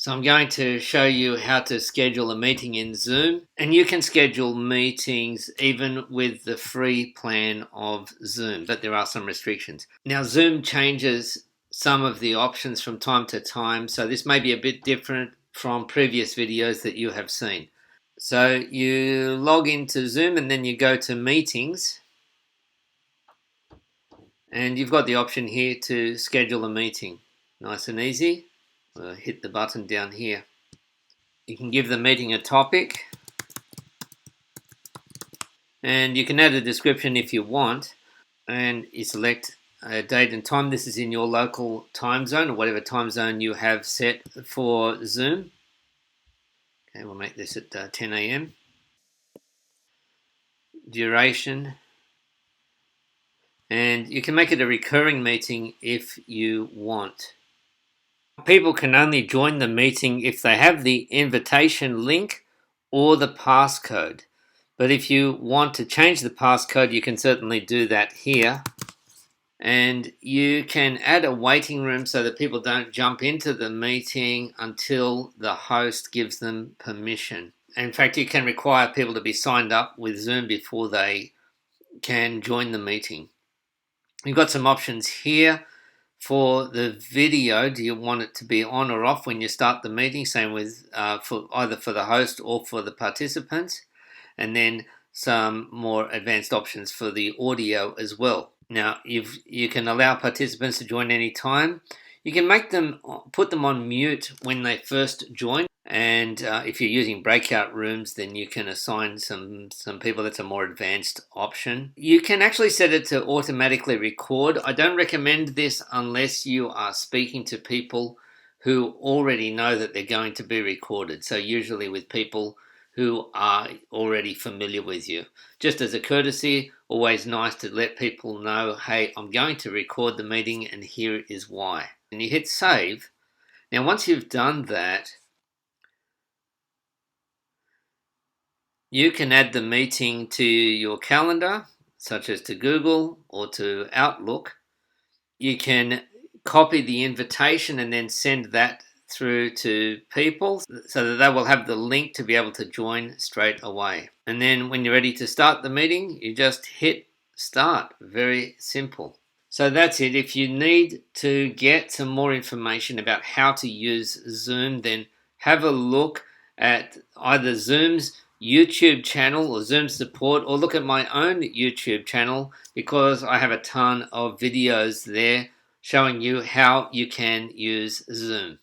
So I'm going to show you how to schedule a meeting in Zoom, and you can schedule meetings even with the free plan of Zoom, but there are some restrictions. Now Zoom changes some of the options from time to time, so this may be a bit different from previous videos that you have seen. So you log into Zoom and then you go to meetings, and you've got the option here to schedule a meeting. Nice and easy. We'll hit the button down here. You can give the meeting a topic, and you can add a description if you want, and you select a date and time. This is in your local time zone or whatever time zone you have set for Zoom. Okay, we'll make this at 10 a.m. Duration, and you can make it a recurring meeting if you want. People can only join the meeting if they have the invitation link or the passcode. But if you want to change the passcode, you can certainly do that here. And you can add a waiting room so that people don't jump into the meeting until the host gives them permission. In fact, you can require people to be signed up with Zoom before they can join the meeting. You've got some options here. For the video, do you want it to be on or off when you start the meeting? Same with for either for the host or for the participants. And then some more advanced options for the audio as well. Now, you can allow participants to join any time. You can put them on mute when they first join. And if you're using breakout rooms, then you can assign some people. That's a more advanced option. You can actually set it to automatically record. I don't recommend this unless you are speaking to people who already know that they're going to be recorded. So usually with people who are already familiar with you. Just as a courtesy, always nice to let people know, hey, I'm going to record the meeting and here is why. And you hit save. Now once you've done that, you can add the meeting to your calendar, such as to Google or to Outlook. You can copy the invitation and then send that through to people so that they will have the link to be able to join straight away. And then when you're ready to start the meeting, you just hit start. Very simple. So that's it. If you need to get some more information about how to use Zoom, then have a look at either Zoom's YouTube channel or Zoom support, or look at my own YouTube channel because I have a ton of videos there showing you how you can use Zoom.